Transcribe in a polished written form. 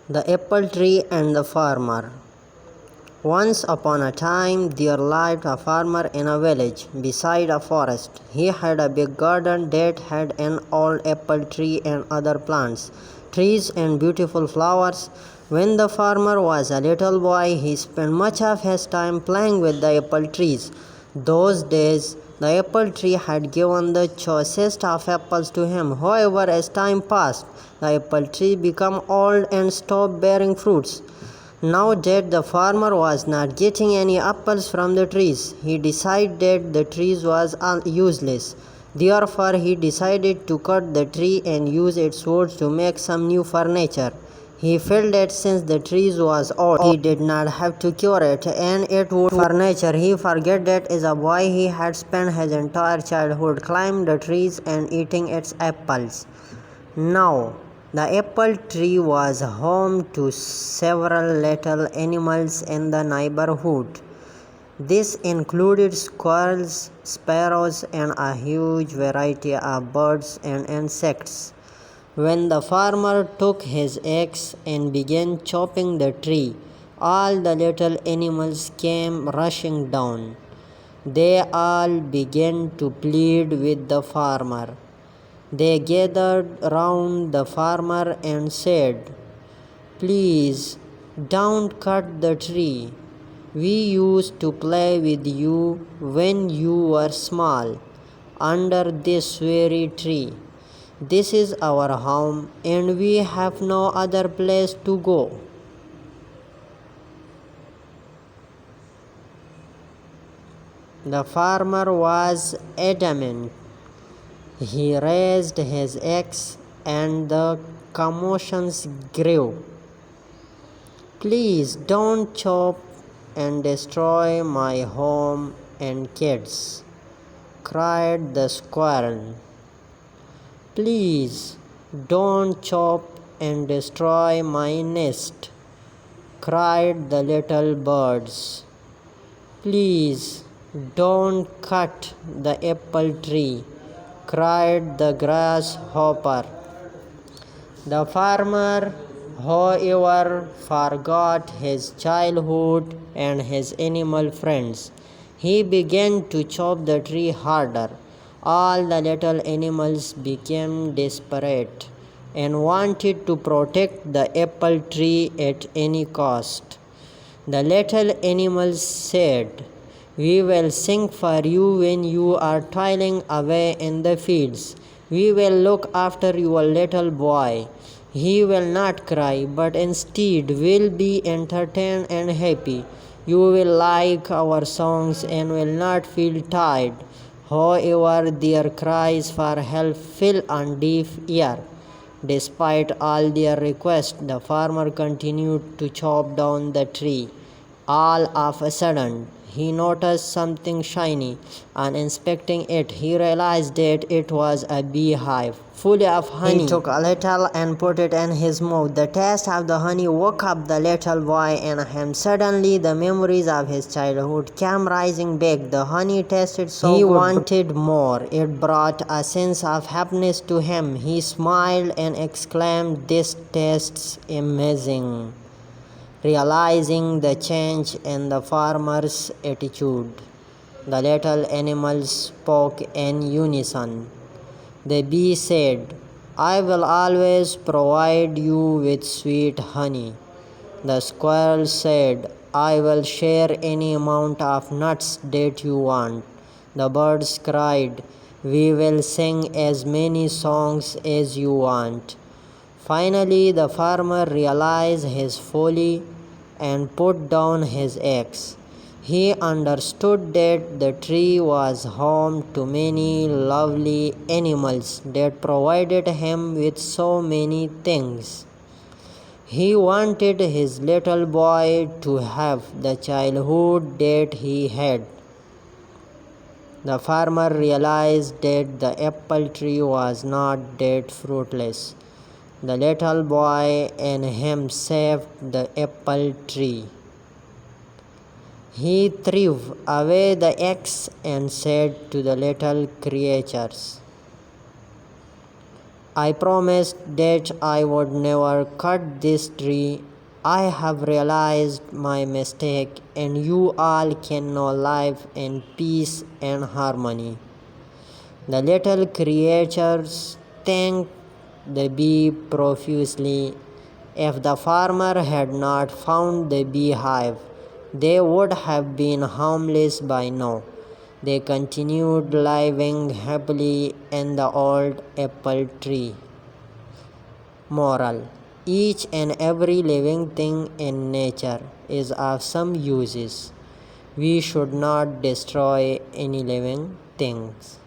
The apple tree and the farmer. Once upon a time, there lived a farmer in a village beside a forest. He had a big garden that had an old apple tree and other plants, trees and beautiful flowers. When the farmer was a little boy, he spent much of his time playing with the apple trees. Those days, the apple tree had given the choicest of apples to him. However, as time passed, the apple tree became old and stopped bearing fruits. Now that the farmer was not getting any apples from the trees, he decided that the trees was useless. Therefore, he decided to cut the tree and use its wood to make some new furniture. He felt that since the tree was old, he did not have to cure it and it would furniture. He forgot that as a boy he had spent his entire childhood climbing the trees and eating its apples. Now, the apple tree was home to several little animals in the neighborhood. This included squirrels, sparrows, and a huge variety of birds and insects. When the farmer took his axe and began chopping the tree, all the little animals came rushing down. They all began to plead with the farmer. They gathered round the farmer and said, "Please, don't cut the tree. We used to play with you when you were small, under this very tree. This is our home and we have no other place to go." The farmer was adamant. He raised his axe and the commotions grew. "Please don't chop and destroy my home and kids," cried the squirrel. "Please don't chop and destroy my nest," cried the little birds. "Please don't cut the apple tree," cried the grasshopper. The farmer, however, forgot his childhood and his animal friends. He began to chop the tree harder. All the little animals became desperate and wanted to protect the apple tree at any cost. The little animals said, "We will sing for you when you are toiling away in the fields. We will look after your little boy. He will not cry, but instead will be entertained and happy. You will like our songs and will not feel tired." However, their cries for help fell on deaf ear. Despite all their requests, the farmer continued to chop down the tree. All of a sudden, he noticed something shiny. On inspecting it, he realized that it was a beehive full of honey. He took a little and put it in his mouth. The taste of the honey woke up the little boy in him. Suddenly, the memories of his childhood came rising back. The honey tasted so good. He wanted more. It brought a sense of happiness to him. He smiled and exclaimed, "This tastes amazing." Realizing the change in the farmer's attitude, the little animals spoke in unison. The bee said, "I will always provide you with sweet honey." The squirrel said, "I will share any amount of nuts that you want." The birds cried, "We will sing as many songs as you want." Finally, the farmer realized his folly and put down his axe. He understood that the tree was home to many lovely animals that provided him with so many things. He wanted his little boy to have the childhood that he had. The farmer realized that the apple tree was not that fruitless. The little boy in him saved the apple tree. He threw away the axe and said to the little creatures, I promised that I would never cut this tree. I have realized my mistake, and you all can now live in peace and harmony. The little creatures thanked the bee profusely. If the farmer had not found the beehive, they would have been harmless by now. They continued living happily in the old apple tree. Moral: each and every living thing in nature is of some uses. We should not destroy any living things.